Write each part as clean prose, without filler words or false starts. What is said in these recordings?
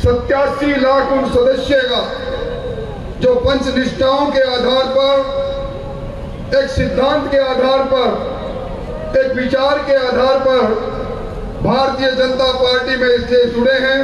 87 लाख उन सदस्य का जो पंच निष्ठाओं के आधार पर, एक सिद्धांत के आधार पर, एक विचार के आधार पर भारतीय जनता पार्टी में इससे जुड़े हैं,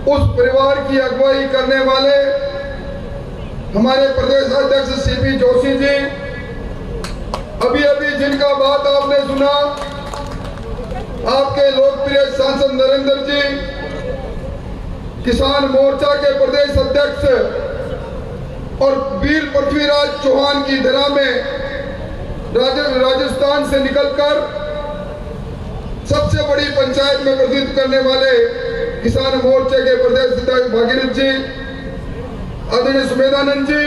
उस परिवार की अगुवाई करने वाले हमारे प्रदेश अध्यक्ष सीपी जोशी जी, अभी अभी जिनका बात आपने सुना, आपके लोकप्रिय सांसद नरेंद्र जी, किसान मोर्चा के प्रदेश अध्यक्ष और वीर पृथ्वीराज चौहान की धरा में राजस्थान से निकलकर सबसे बड़ी पंचायत में प्रतिनिधित्व करने वाले किसान मोर्चे के प्रदेश अध्यक्ष भागीरथ जी, आदरणीय सुमेधानंद जी,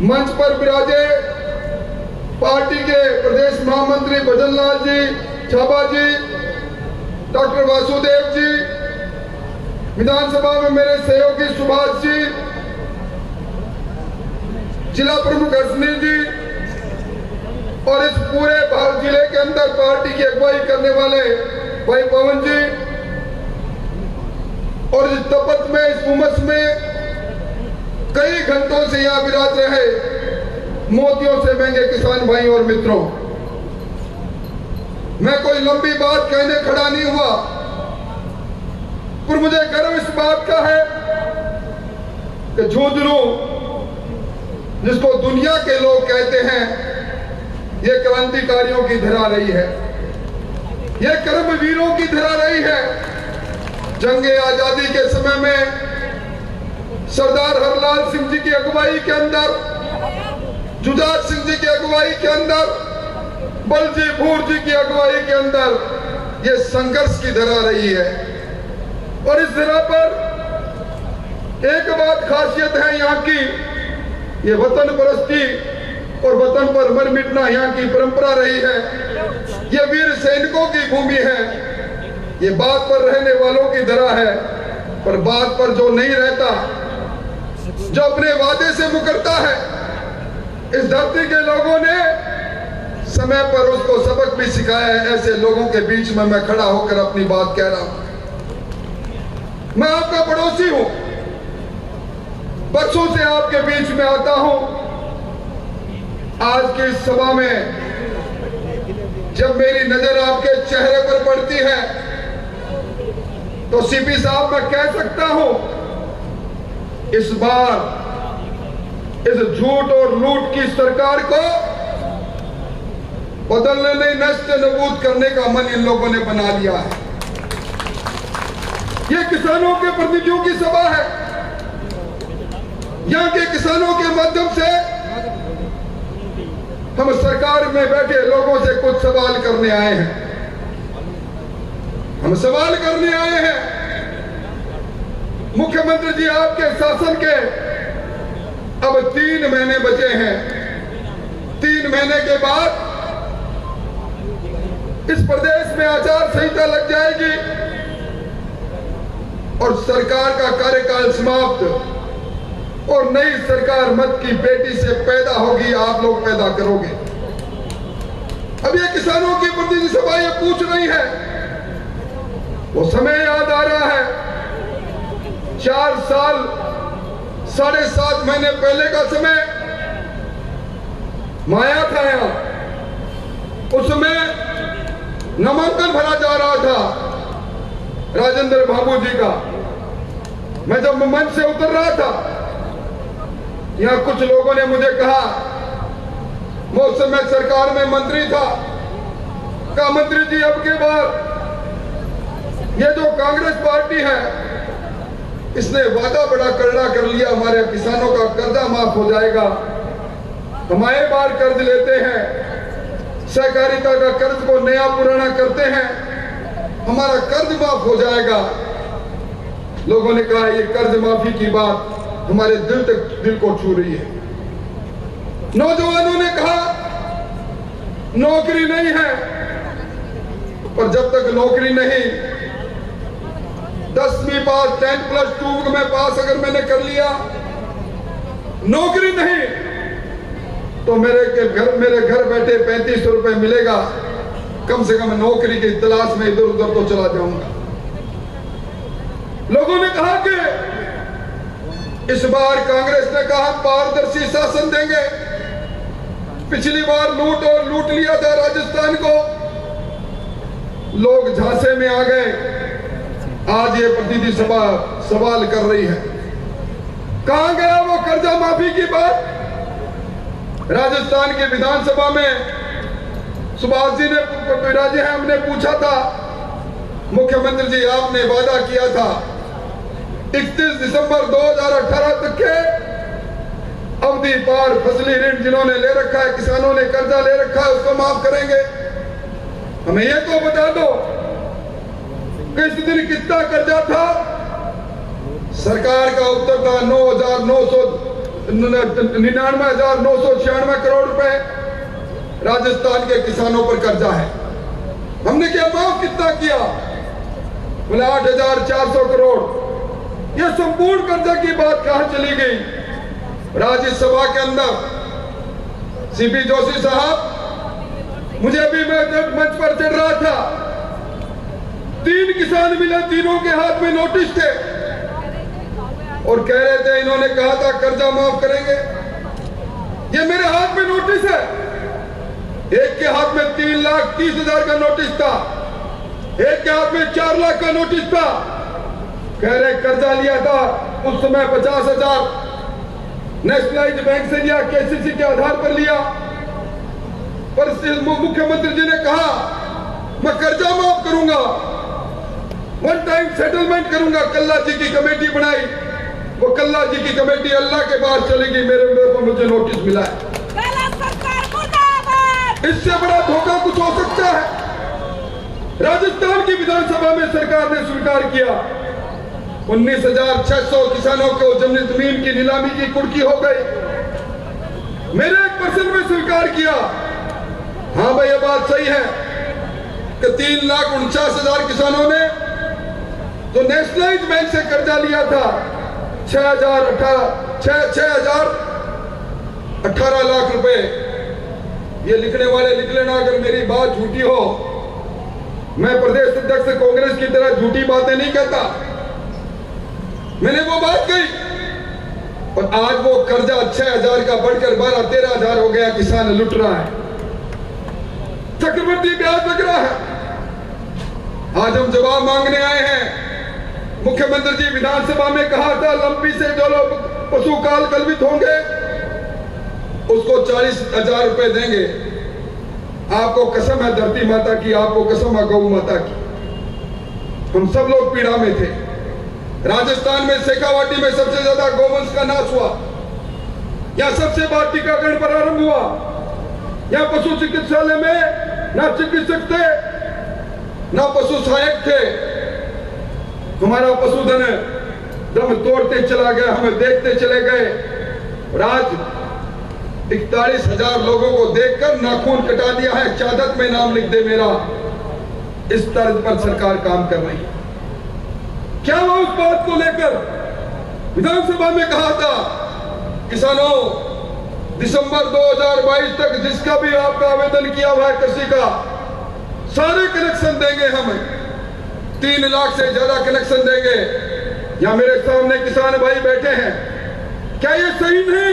मंच पर विराजे पार्टी के प्रदेश महामंत्री भजनलाल जी, छाबा जी, डॉक्टर वासुदेव जी, विधानसभा में मेरे सहयोगी सुभाष जी, जिला प्रमुख अश्विनी जी और इस पूरे भारत जिले के अंदर पार्टी की अगुवाई करने वाले भाई पवन जी, और इस तपत में, इस उमस में कई घंटों से यहाँ विराज रहे मोतियों से महंगे किसान भाई और मित्रों, मैं कोई लंबी बात कहने खड़ा नहीं हुआ, पर मुझे गर्व इस बात का है कि झुंझुनू, जिसको दुनिया के लोग कहते हैं, ये क्रांतिकारियों की धरा रही है, ये कर्मवीरों की धरा रही है। जंगे आजादी के समय में सरदार हरलाल सिंह जी की अगुवाई के अंदर, जुझार सिंह जी की अगुवाई के अंदर, बलजी भूर जी की अगुवाई के अंदर ये संघर्ष की धरा रही है। और इस धरा पर एक बात खासियत है यहाँ की, ये वतन परस्ती और वतन पर मर मिटना यहाँ की परंपरा रही है। ये वीर सैनिकों की भूमि है, ये बात पर रहने वालों की धरा है, पर बात पर जो नहीं रहता, जो अपने वादे से मुकरता है, इस धरती के लोगों ने समय पर उसको सबक भी सिखाया है। ऐसे लोगों के बीच में मैं खड़ा होकर अपनी बात कह रहा हूं। मैं आपका पड़ोसी हूं, बरसों से आपके बीच में आता हूं। आज की इस सभा में जब मेरी नजर आपके चेहरे पर पड़ती है तो सीपी साहब मैं कह सकता हूं, इस बार इस झूठ और लूट की सरकार को बदलने नहीं, नष्ट नबूद करने का मन इन लोगों ने बना लिया है। ये किसानों के प्रतिनिधियों की सभा है। यहाँ के किसानों के माध्यम से हम सरकार में बैठे लोगों से कुछ सवाल करने आए हैं। हम सवाल करने आए हैं, मुख्यमंत्री जी, आपके शासन के अब 3 महीने बचे हैं। 3 महीने के बाद इस प्रदेश में आचार संहिता लग जाएगी और सरकार का कार्यकाल समाप्त, और नई सरकार मत की बेटी से पैदा होगी, आप लोग पैदा करोगे। अब ये किसानों की प्रतिनिधि सभा ये पूछ रही है, वो समय याद आ रहा है, 4 साल 7.5 महीने पहले का समय माया था यहाँ। उस समय नामांकन भरा जा रहा था राजेंद्र बाबू जी का। मैं जब मंच से उतर रहा था, यहाँ कुछ लोगों ने मुझे कहा, मैं उस समय सरकार में मंत्री था, कहा मंत्री जी अब के बाद ये जो कांग्रेस पार्टी है इसने वादा बड़ा करड़ा कर लिया, हमारे किसानों का कर्जा माफ हो जाएगा। हम आए बार कर्ज लेते हैं, सहकारिता का कर्ज को नया पुराना करते हैं, हमारा कर्ज माफ हो जाएगा। लोगों ने कहा ये कर्ज माफी की बात हमारे दिल को छू रही है। नौजवानों ने कहा नौकरी नहीं है, पर जब तक नौकरी नहीं, 10वीं पास 10+2 में पास अगर मैंने कर लिया, नौकरी नहीं तो मेरे घर बैठे 3500 रुपए मिलेगा, कम से कम नौकरी की तलाश में इधर उधर तो चला जाऊंगा। लोगों ने कहा कि इस बार कांग्रेस ने कहा पारदर्शी शासन देंगे। पिछली बार लूट लिया था राजस्थान को, लोग झांसे में आ गए। आज ये प्रतिनिधि सभा सवाल कर रही है, कहां गया वो कर्जा माफी की बात? राजस्थान की विधानसभा में सुभाष जी ने हमने पूछा था, मुख्यमंत्री जी आपने वादा किया था 31 दिसंबर 2018 तक के अवधि पार फसली ऋण जिन्होंने ले रखा है, किसानों ने कर्जा ले रखा है, उसको माफ करेंगे। हमें ये तो बता दो कि इस दिन कितना कर्जा था? सरकार का उत्तर था 99,996 करोड़ रुपए राजस्थान के किसानों पर कर्जा है। हमने क्या माफ कितना किया? बोले 8,400 करोड़। यह संपूर्ण कर्जा की बात कहां चली गई? राज्यसभा के अंदर सीपी जोशी साहब, मुझे भी मैं जब मंच पर चढ़ रहा था, 3 किसान मिले, तीनों के हाथ में नोटिस थे और कह रहे थे इन्होंने कहा था कर्जा माफ करेंगे। ये मेरे हाथ में नोटिस है। एक के हाथ में 3,30,000 का नोटिस था, एक के हाथ में 4 लाख का नोटिस था। कह रहे कर्जा लिया था उस समय 50,000 नेशनलाइज्ड बैंक से लिया, केसीसी के आधार पर लिया। पर मुख्यमंत्री जी ने कहा मैं कर्जा माफ करूंगा, वन टाइम सेटलमेंट करूंगा। कल्ला जी की कमेटी बनाई, वो कल्ला जी की कमेटी अल्लाह के पास चलेगी। मेरे को मुझे नोटिस मिला है। इससे बड़ा धोखा कुछ हो सकता है? राजस्थान की विधानसभा में सरकार ने स्वीकार किया 19,600 किसानों को जमीन की नीलामी की कुर्की हो गई। मेरे एक पर्सन में स्वीकार किया, हाँ भाई ये बात सही है कि 3,49,000 किसानों ने जो नेशनलाइज्ड बैंक से कर्जा लिया था 6,018 लाख रुपए। ये लिखने वाले लिख लेना अगर मेरी बात झूठी हो। मैं प्रदेश अध्यक्ष कांग्रेस की तरह झूठी बातें नहीं कहता, मैंने वो बात कही। और आज वो कर्जा 6,000 का बढ़कर 12-13,000 हो गया। किसान लुट रहा है, चक्रवृद्धि ब्याज लग रहा है। आज हम जवाब मांगने आए हैं। मुख्यमंत्री जी विधानसभा में कहा था लंबी से जो लोग पशु काल कल्पित होंगे उसको 40,000 रुपए देंगे। आपको कसम है धरती माता की, आपको कसम है गौ माता की, हम सब लोग पीड़ा में थे। राजस्थान में शेखावाटी में सबसे ज्यादा गौवंश का नाश हुआ। यहाँ सबसे बड़ा टीकाकरण प्रारंभ हुआ। यहाँ पशु चिकित्सालय में ना चिकित्सक थे ना पशु सहायक थे। हमारा पशुधन दम तोड़ते चला गया, हमें देखते चले गए। और आज 41,000 लोगों को देखकर नाखून कटा दिया है, चादत में नाम लिख दे मेरा। इस तर्ज पर सरकार काम कर रही है। क्या हुआ उस बात को लेकर? विधानसभा में कहा था किसानों दिसंबर 2022 तक जिसका भी आपका आवेदन किया हुआ है कृषि का, सारे कनेक्शन देंगे। हम 3 लाख से ज्यादा कनेक्शन देंगे। या मेरे सामने किसान भाई बैठे हैं, क्या ये सही नहीं?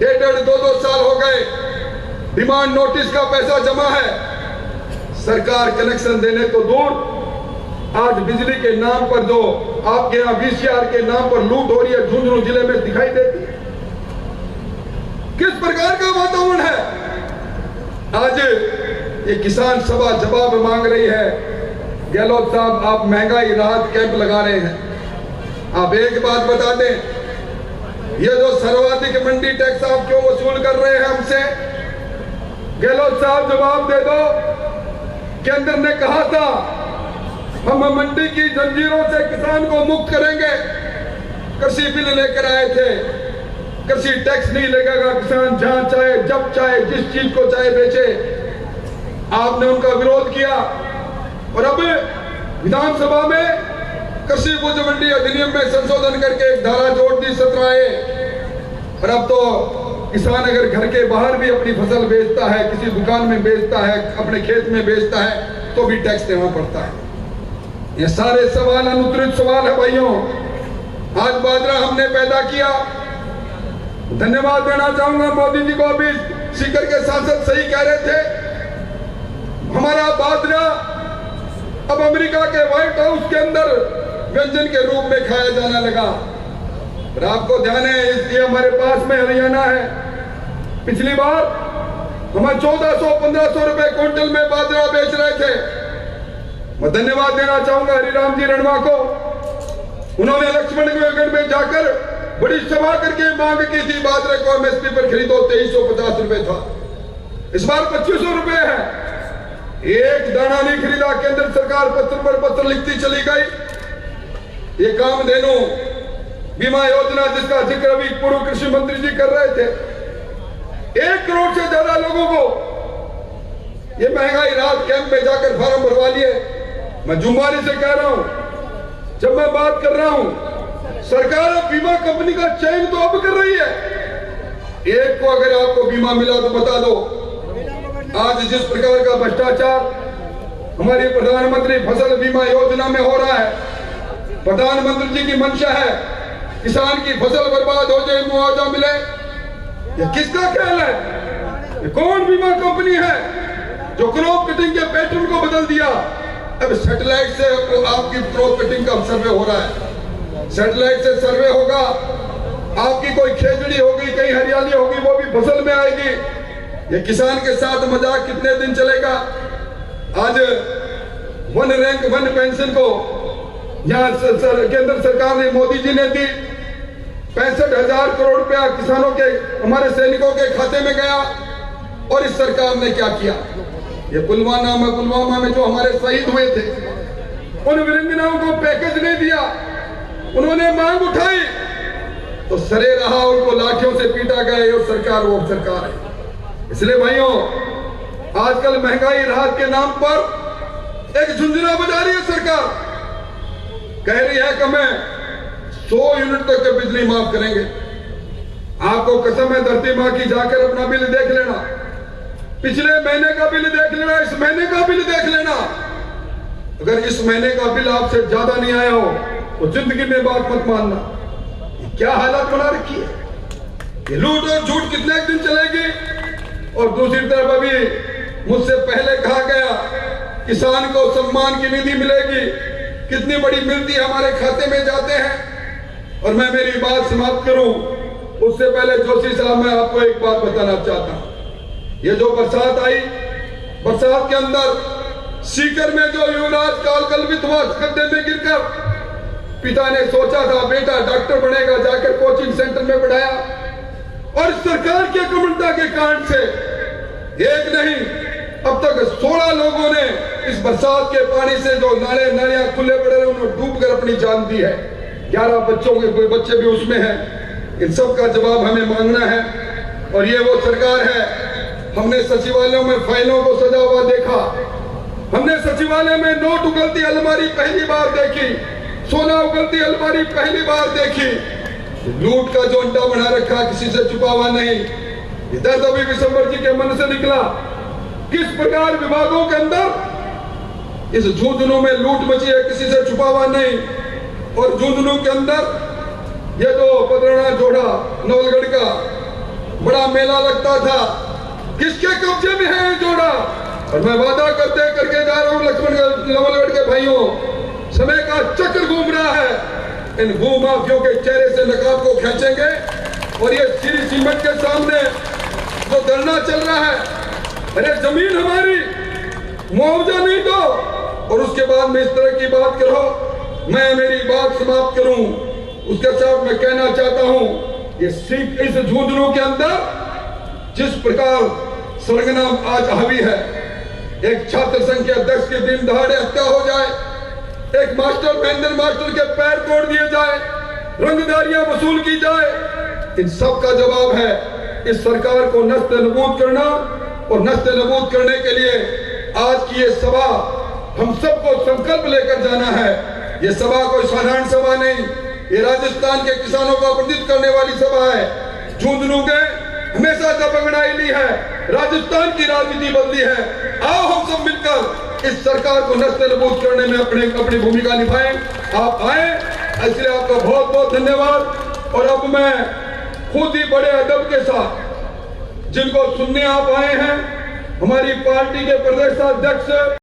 1.5-2 साल हो गए, डिमांड नोटिस का पैसा जमा है, सरकार कनेक्शन देने तो दूर, आज बिजली के नाम पर जो आपके यहाँ VCR के नाम पर लूट हो रही है झुंझुनू जिले में दिखाई देती है। किस प्रकार का वातावरण है? आज ये किसान सभा जवाब मांग रही है। गहलोत साहब आप महंगाई राहत कैंप लगा रहे हैं, आप एक बात बता दें, ये जो सर्वाधिक मंडी टैक्स आप क्यों वसूल कर रहे हैं हमसे? गहलोत साहब जवाब दे दो। केंद्र ने कहा था हम मंडी की जंजीरों से किसान को मुक्त करेंगे, कृषि बिल लेकर आए थे, कृषि टैक्स नहीं लगेगा, किसान जहां चाहे जब चाहे जिस चीज को चाहे बेचे। आपने उनका विरोध किया और अब विधानसभा में कृषि उपज मंडी अधिनियम में संशोधन करके एक धारा जोड़ दी 17A। और अब तो किसान अगर घर के बाहर भी अपनी फसल बेचता है, किसी दुकान में बेचता है, अपने खेत में बेचता है, तो भी टैक्स देना पड़ता है। ये सारे सवाल अनुत्तरित सवाल है भाइयों। आज बाजरा हमने पैदा किया। धन्यवाद देना चाहूंगा मोदी जी को। अभी सीकर के सांसद सही कह रहे थे, हमारा बाजरा अब अमेरिका के व्हाइट हाउस के अंदर व्यंजन के रूप में खाया जाने लगा। पर आपको ध्यान है, इसलिए हमारे पास में हरियाणा है। पिछली बार हम 1400-1500 रुपए क्विंटल में बाजरा बेच रहे थे। मैं धन्यवाद देना चाहूंगा हरिराम जी रणवा को। उन्होंने लक्ष्मणगढ़ में जाकर बड़ी सभा करके मांग की थी, बाजरे को एमएसपी पर खरीदो। 2350 रुपए था, इस बार 2500 रुपए है। एक दाना नहीं खरीदा। केंद्र सरकार पत्र पर पत्र लिखती चली गई। ये कामधेनु बीमा योजना जिसका जिक्र अभी पूर्व कृषि मंत्री जी कर रहे थे, 1 करोड़ से ज्यादा लोगों को ये महंगाई राहत कैंप में जाकर फॉर्म भरवा लिए। मैं जुम्मारी से कह रहा हूं, जब मैं बात कर रहा हूं, सरकार बीमा कंपनी का चयन तो अब कर रही है। एक को अगर आपको बीमा मिला तो बता दो। आज जिस प्रकार का भ्रष्टाचार हमारी प्रधानमंत्री फसल बीमा योजना में हो रहा है, प्रधानमंत्री जी की मंशा है किसान की फसल बर्बाद हो जाए, मुआवजा मिले। ये किसका ख्याल है? ये कौन बीमा कंपनी है जो क्रॉप कटिंग के पैटर्न को बदल दिया? अब सैटेलाइट से आपकी क्रॉप कटिंग का सर्वे हो रहा है। सैटेलाइट से सर्वे होगा, आपकी कोई खेजड़ी होगी, कहीं हरियाली होगी, वो भी फसल में आएगी। ये किसान के साथ मजाक कितने दिन चलेगा? आज वन रैंक वन पेंशन को यहाँ केंद्र सरकार ने, मोदी जी ने दी। 65,000 करोड़ रुपया किसानों के, हमारे सैनिकों के खाते में गया। और इस सरकार ने क्या किया? ये पुलवामा में जो हमारे शहीद हुए थे, उन वीरांगनाओं को पैकेज नहीं दिया। उन्होंने मांग उठाई तो सरे रहा, उनको लाठियों से पीटा गया। और सरकार वो सरकार है। इसलिए भाइयों, आजकल महंगाई राहत के नाम पर एक झुंझुना बजा रही है सरकार। कह रही है कि मैं 100 यूनिट तक के बिजली माफ करेंगे। आपको कसम है, धरती मां की, जाकर अपना बिल देख लेना। पिछले महीने का बिल देख लेना, इस महीने का बिल देख लेना। अगर इस महीने का बिल आपसे ज्यादा नहीं आया हो तो जिंदगी में बात मत मानना। क्या हालत बना रखी है? ये लूट और झूठ कितने दिन चलेगी? और दूसरी तरफ अभी मुझसे पहले कहा गया किसान को सम्मान की निधि मिलेगी। कितनी बड़ी मिलती हमारे खाते में जाते हैं। और मैं मेरी बात समाप्त करूं उससे पहले जोशी साहब, मैं आपको एक बात बताना चाहता हूं। ये जो बरसात आई, बरसात के अंदर सीकर में जो युवराज कालकलवित हुआ गड्ढे में गिरकर, पिता ने सोचा था बेटा डॉक्टर बनेगा, जाकर कोचिंग सेंटर में पढ़ाया। और सरकार के कमंडा के कारण से एक नहीं, अब तक 16 लोगों ने इस बरसात के पानी से, जो नाले नालियां खुले पड़े रहे, उन्होंने डूबकर अपनी जान दी है। 11 बच्चों के कोई बच्चे भी उसमें हैं। इन सब का जवाब हमें मांगना है। और ये वो सरकार है, हमने सचिवालयों में फाइलों को सजा हुआ देखा। हमने सचिवालय में नोट उगलती अलमारी पहली बार देखी, सोना उगलती अलमारी पहली बार देखी। लूट का जो अंडा बना रखा, किसी से छुपा हुआ नहीं। इधर अभी विशंबर जी के मन से निकला। किस प्रकार विभागों के अंदर इस झुंझुनू में लूट मची है, किसी से छुपा हुआ नहीं। और झुंझुनू के अंदर ये जो पदराना जोड़ा नवलगढ़ का बड़ा मेला लगता था, किसके कब्जे में है ये जोड़ा? और मैं वादा करके जा रहा हूं लक्ष्मणगढ़ नवलगढ़ के भाइयों, समय का चक्र घूम रहा है। इन भूमाफियों के चेहरे से नकाब को खींचेंगे। और ये श्री सीमेंट के सामने जो धरना चल रहा है, अरे जमीन हमारी, मुआवजा नहीं दो, और उसके बाद में इस तरह की बात करो। मैं मेरी बात समाप्त करूं उसके साथ मैं कहना चाहता हूं, ये इस झुंझुनू के अंदर जिस प्रकार सरगना आज हावी है, एक छात्र संघ के अध्यक्ष के दिन दहाड़े हत्या हो जाए, एक मास्टर महेंद्र मास्टर के पैर तोड़ दिए जाए, रंगदारियां वसूल की जाए, इन सब का जवाब है इस सरकार को नस्ते-नबूद करना। और नस्ते-नबूद करने के लिए आज की ये सभा हम सबको संकल्प लेकर जाना है। ये सभा कोई साधारण सभा नहीं, ये राजस्थान के किसानों का प्रतिनिधित्व करने वाली सभा है। झुंझुनू के हमेशा दबंगड़ाई ली है, राजस्थान की राजनीति बदली है। आओ हम सब मिलकर इस सरकार को नस्ल-ए-नबूद करने में अपनी भूमिका निभाएं। आप आए, इसलिए आपका बहुत बहुत धन्यवाद। और अब मैं खुद ही बड़े अदब के साथ जिनको सुनने आप आए हैं, हमारी पार्टी के प्रदेशाध्यक्ष